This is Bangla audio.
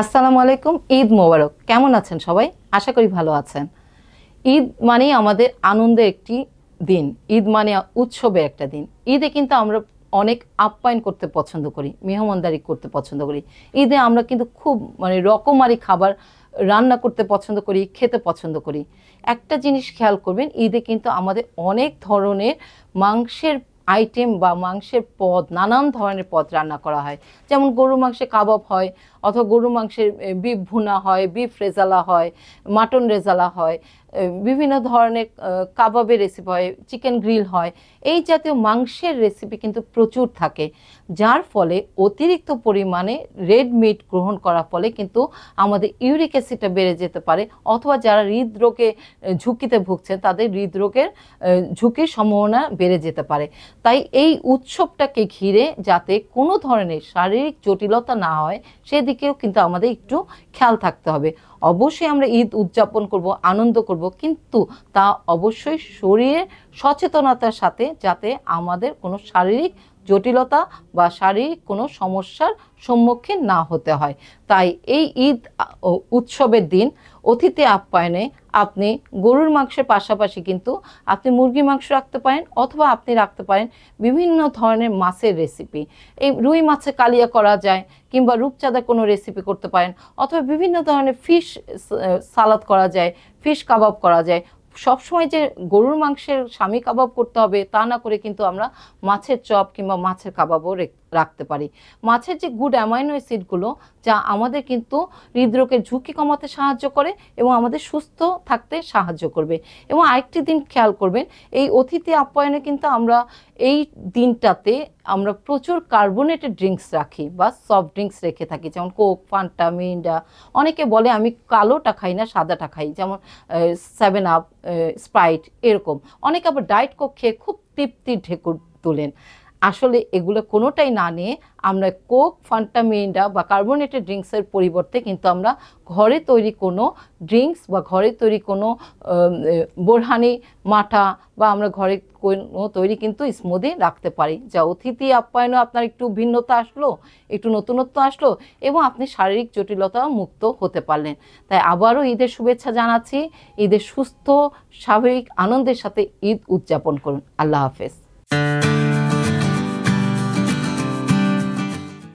আসসালামু আলাইকুম। ঈদ মোবারক। কেমন আছেন সবাই? আশা করি ভালো আছেন। ঈদ মানেই আমাদের আনন্দের একটি দিন। ঈদ মানে উৎসবের একটা দিন। ঈদে কিন্তু আমরা অনেক আপ্যায়ন করতে পছন্দ করি, মেহমানদারি করতে পছন্দ করি। ঈদে আমরা কিন্তু খুব রকমারি খাবার রান্না করতে পছন্দ করি, খেতে পছন্দ করি। একটা জিনিস খেয়াল করবেন, ঈদে কিন্তু আমাদের অনেক ধরনের মাংসের আইটেম বা মাংসের পদ, নানান ধরনের পদ রান্না করা হয়। যেমন গরুর মাংসের কাবাব হয়, অথবা গরুর মাংসের বিফ ভুনা হয়, বিফ রেজালা হয়, মাটন রেজালা হয়, বিভিন্ন ধরনের কাবাবের রেসিপি হয়, চিকেন গ্রিল হয়। এই জাতীয় মাংসের রেসিপি কিন্তু প্রচুর থাকে, যার ফলে অতিরিক্ত পরিমাণে রেড মিট গ্রহণ করার ফলে কিন্তু আমাদের ইউরিক অ্যাসিডটা বেড়ে যেতে পারে, অথবা যারা হৃদরোগে ঝুঁকিতে ভুগছেন তাদের হৃদরোগের ঝুঁকির সম্ভাবনা বেড়ে যেতে পারে। তাই এই উৎসবটাকে ঘিরে যাতে কোনো ধরনের শারীরিক জটিলতা না হয় সেদিকেও কিন্তু আমাদের একটু খেয়াল থাকতে হবে। অবশ্যই আমরা ঈদ উদযাপন করব, আনন্দ করব, কিন্তু তা অবশ্যই শরীরের সচেতনতার সাথে, যাতে আমাদের কোনো শারীরিক জটিলতা বা শারীরিক কোনো সমস্যার সম্মুখীন না হতে হয়। তাই এই ঈদ উৎসবের দিন অতিথি আপ্যায়নে আপনি গরুর মাংসের পাশাপাশি কিন্তু আপনি মুরগি মাংস রাখতে পারেন, অথবা আপনি রাখতে পারেন বিভিন্ন ধরনের মাছের রেসিপি। এই রুই মাছে কালিয়া করা যায়, কিংবা রূপচাঁদার কোনো রেসিপি করতে পারেন, অথবা বিভিন্ন ধরনের ফিশ সালাদ করা যায়, ফিশ কাবাব করা যায়। সবসময় যে গরুর মাংসের স্বামী কাবাব করতে হবে তা না করে কিন্তু আমরা মাছের চপ কিংবা মাছের কাবাবও রাখতে পারি। মাছের যে গুড অ্যামাইনো অ্যাসিডগুলো, যা আমাদের কিন্তু হৃদরোগের ঝুঁকি কমাতে সাহায্য করে এবং আমাদের সুস্থ থাকতে সাহায্য করবে। এবং আরেকটি দিন খেয়াল করবেন, এই অতিথি আপ্যায়নে কিন্তু আমরা এই দিনটাতে আমরা প্রচুর কার্বোনেটেড ড্রিঙ্কস রাখি বা সফট ড্রিঙ্কস রেখে থাকি, যেমন কোক, ফান্টা, মিরিন্ডা। অনেকে বলে আমি কালোটা খাই না, সাদাটা খাই, যেমন 7 আপ, স্প্রাইট, এরকম। অনেকে আবার ডায়েট কোক খেয়ে খুব তৃপ্তির ঢেকুর তোলেন। আসলে এগুলো কোনোটাই না নিয়ে আমরা কোক, ফান্টা, মিরিন্ডা বা কার্বোনেটেড ড্রিঙ্কসের পরিবর্তে কিন্তু আমরা ঘরে তৈরি কোনো ড্রিঙ্কস বা ঘরে তৈরি কোনো বোরহানি, মাঠা, বা আমরা ঘরে কোনো তৈরি কিন্তু স্মুদি রাখতে পারি, যা অতিথি আপ্যায়নে আপনার একটু ভিন্নতা আসলো, একটু নতুনত্ব আসলো, এবং আপনি শারীরিক জটিলতা মুক্ত হতে পারলেন। তাই আবারও ঈদের শুভেচ্ছা জানাচ্ছি। ঈদের সুস্থ, স্বাভাবিক, আনন্দের সাথে ঈদ উদযাপন করুন। আল্লাহ হাফেজ।